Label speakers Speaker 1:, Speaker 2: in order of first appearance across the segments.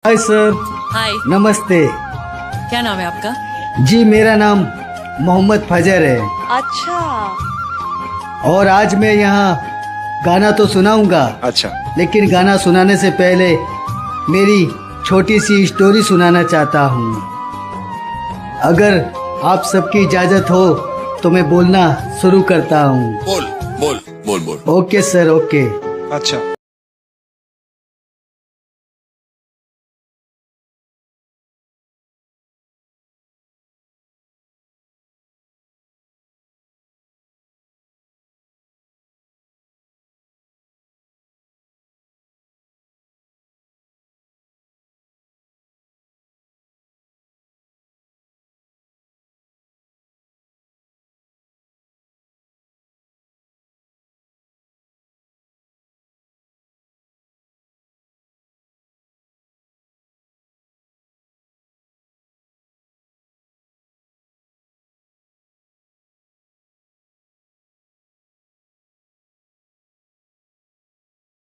Speaker 1: Hi sir.
Speaker 2: हाय।
Speaker 1: नमस्ते।
Speaker 2: क्या नाम है आपका?
Speaker 1: जी मेरा नाम मोहम्मद फजर है।
Speaker 2: अच्छा।
Speaker 1: और आज मैं यहाँ गाना तो सुनाऊंगा।
Speaker 3: अच्छा।
Speaker 1: लेकिन गाना सुनाने से पहले मेरी छोटी सी स्टोरी सुनाना चाहता हूँ। अगर आप सबकी इजाजत हो तो मैं बोलना शुरू करता हूँ।
Speaker 3: बोल बोल बोल बोल।
Speaker 1: Okay sir, okay.
Speaker 3: अच्छा।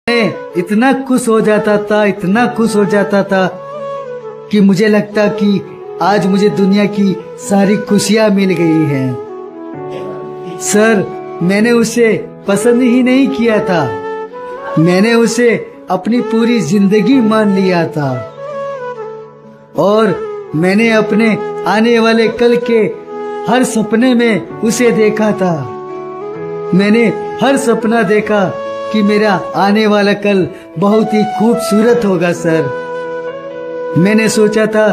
Speaker 1: मैं इतना खुश हो जाता था, इतना खुश हो जाता था कि मुझे लगता कि आज मुझे दुनिया की सारी खुशियां मिल गई हैं। सर, मैंने उसे पसंद ही नहीं किया था, मैंने उसे अपनी पूरी जिंदगी मान लिया था। और मैंने अपने आने वाले कल के हर सपने में उसे देखा था। मैंने हर सपना देखा कि मेरा आने वाला कल बहुत ही खूबसूरत होगा सर। मैंने सोचा था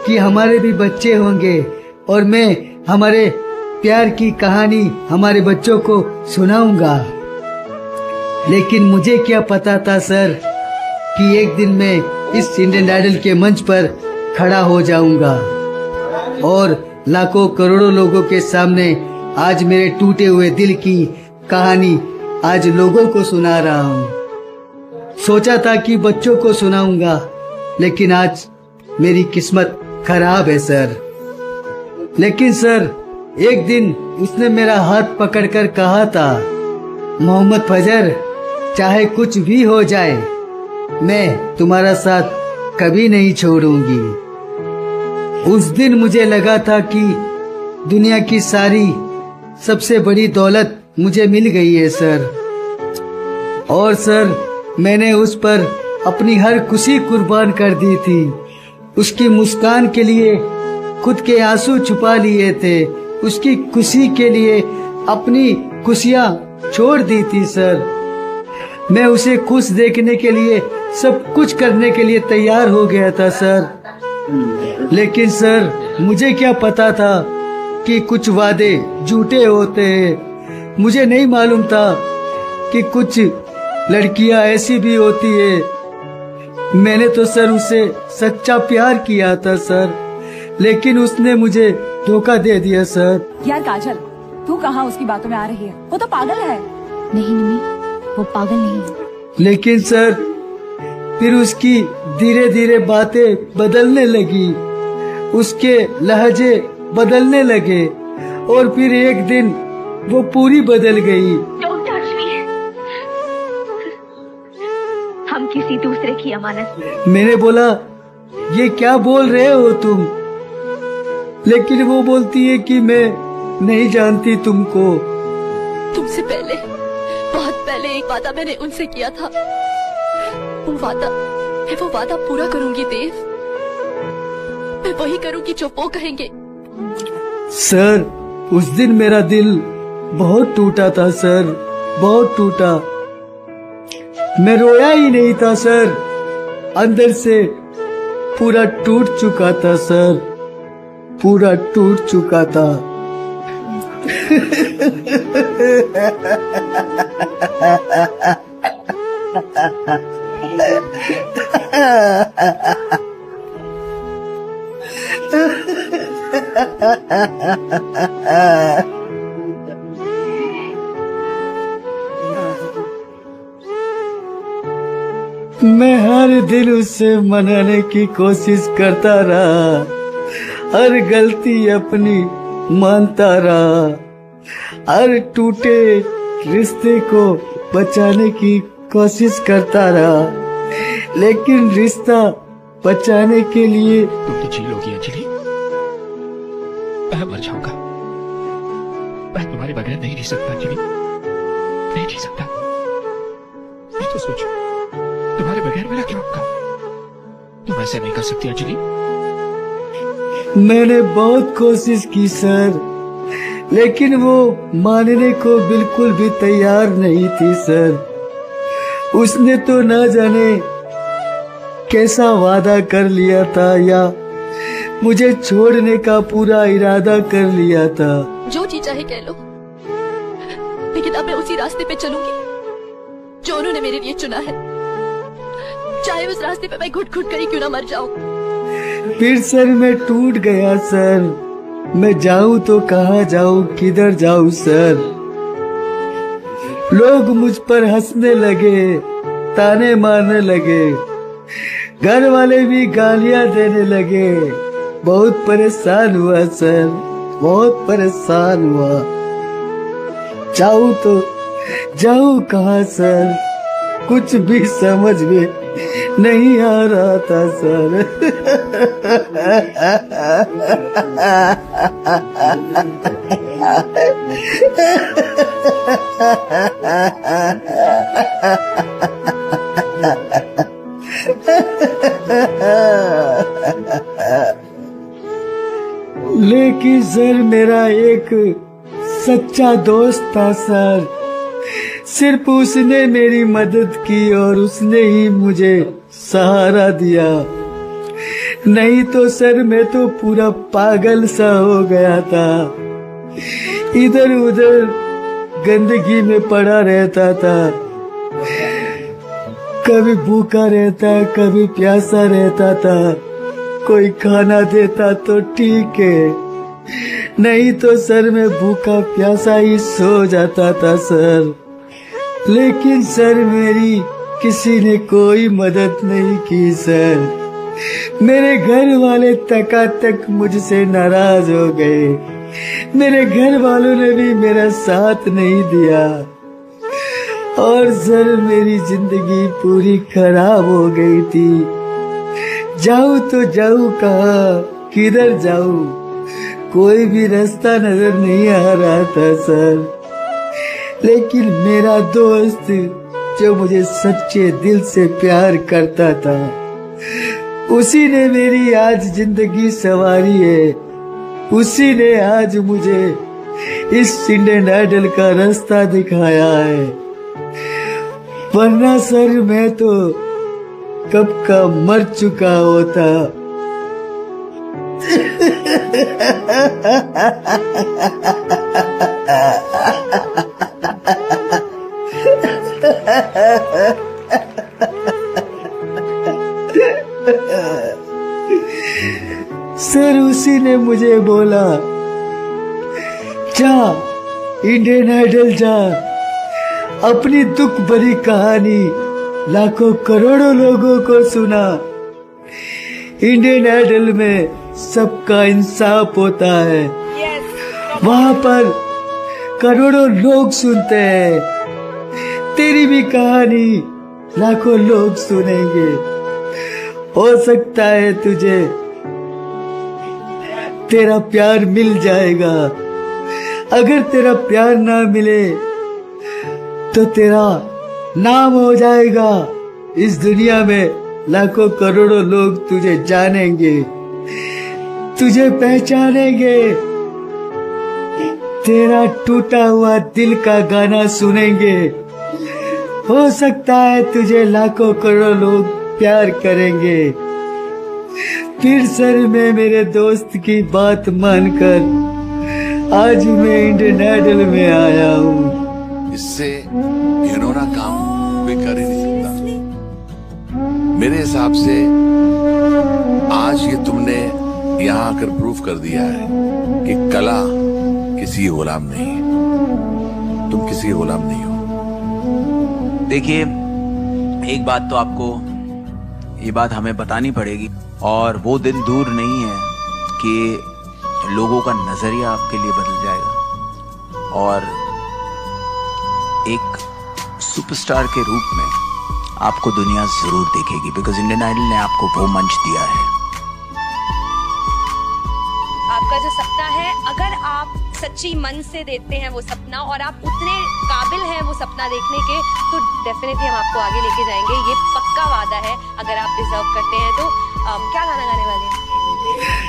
Speaker 1: कि हमारे भी बच्चे होंगे और मैं हमारे प्यार की कहानी हमारे बच्चों को सुनाऊंगा। लेकिन मुझे क्या पता था सर कि एक दिन मैं इस इंडियन आइडल के मंच पर खड़ा हो जाऊंगा और लाखों करोड़ों लोगों के सामने आज मेरे टूटे हुए दिल की कहानी आज लोगों को सुना रहा हूँ। सोचा था कि बच्चों को सुनाऊंगा, लेकिन आज मेरी किस्मत खराब है सर। लेकिन सर, एक दिन उसने मेरा हाथ पकड़कर कहा था, मोहम्मद फजर, चाहे कुछ भी हो जाए मैं तुम्हारा साथ कभी नहीं छोड़ूंगी। उस दिन मुझे लगा था कि दुनिया की सारी सबसे बड़ी दौलत मुझे मिल गई है सर। और सर, मैंने उस पर अपनी हर खुशी कुर्बान कर दी थी। उसकी मुस्कान के लिए खुद के आंसू छुपा लिए थे, उसकी खुशी के लिए अपनी खुशियां छोड़ दी थी सर। मैं उसे खुश देखने के लिए सब कुछ करने के लिए तैयार हो गया था सर। लेकिन सर, मुझे क्या पता था कि कुछ वादे झूठे होते हैं। मुझे नहीं मालूम था कि कुछ लड़कियां ऐसी भी होती है। मैंने तो सर उसे सच्चा प्यार किया था सर, लेकिन उसने मुझे धोखा दे दिया सर।
Speaker 4: यार काजल, तू कहाँ उसकी बातों में आ रही है? वो तो पागल है।
Speaker 5: नहीं निमी, वो पागल नहीं है।
Speaker 1: लेकिन सर, फिर उसकी धीरे धीरे बातें बदलने लगी, उसके लहजे बदलने लगे और फिर एक दिन वो पूरी बदल गई।
Speaker 5: Don't touch me. हम किसी दूसरे की अमानत हैं।
Speaker 1: मैंने बोला, ये क्या बोल रहे हो तुम? लेकिन वो बोलती है कि मैं नहीं जानती तुमको।
Speaker 6: तुमसे पहले, बहुत पहले एक वादा मैंने उनसे किया था। मैं वो वादा पूरा करूंगी देव। मैं वही करूंगी जो वो कहेंगे।
Speaker 1: सर, उस दिन मेरा दिल बहुत टूटा था सर, बहुत टूटा। मैं रोया ही नहीं था सर, अंदर से पूरा टूट चुका था सर, पूरा टूट चुका था। मैं हर दिन उससे मनाने की कोशिश करता रहा, हर गलती अपनी मानता रहा, हर टूटे रिश्ते को बचाने की कोशिश करता रहा, लेकिन रिश्ता बचाने के लिए।
Speaker 7: तुम तो जी लोगी अंजलि, मैं मर जाऊंगा। मैं तुम्हारे बगैर नहीं जी सकता अंजलि, नहीं जी सकता। मैं तो सोचो तुम्हारे बगैर मेरा क्या होगा। तुम ऐसे नहीं कर सकती अंजलि।
Speaker 1: मैंने बहुत कोशिश की सर, लेकिन वो मानने को बिल्कुल भी तैयार नहीं थी सर। उसने तो ना जाने कैसा वादा कर लिया था, या मुझे छोड़ने का पूरा इरादा कर लिया था।
Speaker 6: जो जी चाहे कह लो, लेकिन अब मैं उसी रास्ते पे चलूंगी जो उन्होंने मेरे लिए चुना है, चाहे उस रास्ते पे मैं घुट घुट कर ही क्यों ना मर जाऊं।
Speaker 1: फिर सर मैं टूट गया सर। मैं जाऊं तो कहाँ जाऊं, किधर जाऊं सर। लोग मुझ पर हंसने लगे, ताने मारने लगे, घर वाले भी गालियां देने लगे। बहुत परेशान हुआ सर, बहुत परेशान हुआ। जाऊं तो जाऊं कहाँ सर, कुछ भी समझ में नहीं आ रहा था सर। लेकिन सर मेरा एक सच्चा दोस्त था सर। सिर्फ उसने मेरी मदद की और उसने ही मुझे सहारा दिया। नहीं तो सर मैं तो पूरा पागल सा हो गया था। इधर उधर गंदगी में पड़ा रहता था, कभी भूखा रहता, कभी प्यासा रहता था। कोई खाना देता तो ठीक है, नहीं तो सर मैं भूखा प्यासा ही सो जाता था सर। लेकिन सर मेरी किसी ने कोई मदद नहीं की सर। मेरे घर वाले तक मुझसे नाराज हो गए। मेरे घर वालों ने भी मेरा साथ नहीं दिया और सर मेरी जिंदगी पूरी खराब हो गई थी। जाऊं तो जाऊं कहाँ, किधर जाऊं, कोई भी रास्ता नजर नहीं आ रहा था सर। लेकिन मेरा दोस्त जो मुझे सच्चे दिल से प्यार करता था, उसी ने मेरी आज जिंदगी संवारी है। उसी ने आज मुझे इस इंडियन आइडल का रास्ता दिखाया है। वरना सर मैं तो कब का मर चुका होता। सर उसी ने मुझे बोला, जा इंडियन आइडल जा, अपनी दुख भरी कहानी लाखों करोड़ों लोगों को सुना। इंडियन आइडल में सबका इंसाफ होता है। वहाँ पर करोड़ों लोग सुनते हैं। तेरी भी कहानी लाखों लोग सुनेंगे। हो सकता है तुझे तेरा प्यार मिल जाएगा। अगर तेरा प्यार ना मिले तो तेरा नाम हो जाएगा। इस दुनिया में लाखों करोड़ों लोग तुझे जानेंगे, तुझे पहचानेंगे। तेरा टूटा हुआ दिल का गाना सुनेंगे। हो सकता है तुझे लाखों करोड़ों लोग प्यार करेंगे। फिर सर मैं मेरे दोस्त की बात मानकर आज मैं इंडियन आइडल में आया हूँ।
Speaker 3: इससे घिनौना काम कोई कर ही नहीं सकता। मेरे हिसाब से आज ये तुमने यहाँ आकर प्रूफ कर दिया है कि कला किसी गुलाम नहीं है। तुम किसी के गुलाम नहीं हो।
Speaker 8: देखिए, एक बात तो आपको ये बात हमें बतानी पड़ेगी, और वो दिन दूर नहीं है कि लोगों का नजरिया आपके लिए बदल जाएगा और एक सुपरस्टार के रूप में आपको दुनिया जरूर देखेगी, बिकॉज इंडियन आइडल ने आपको वो मंच दिया है।
Speaker 9: आपका जो सपना है, अगर आप सच्ची मन से देखते हैं वो सपना और आप उतने काबिल हैं वो सपना देखने के, तो डेफिनेटली हम आपको आगे लेके जाएंगे, ये पक्का वादा है। अगर आप डिजर्व करते हैं तो क्या गाना गाने वाले हैं?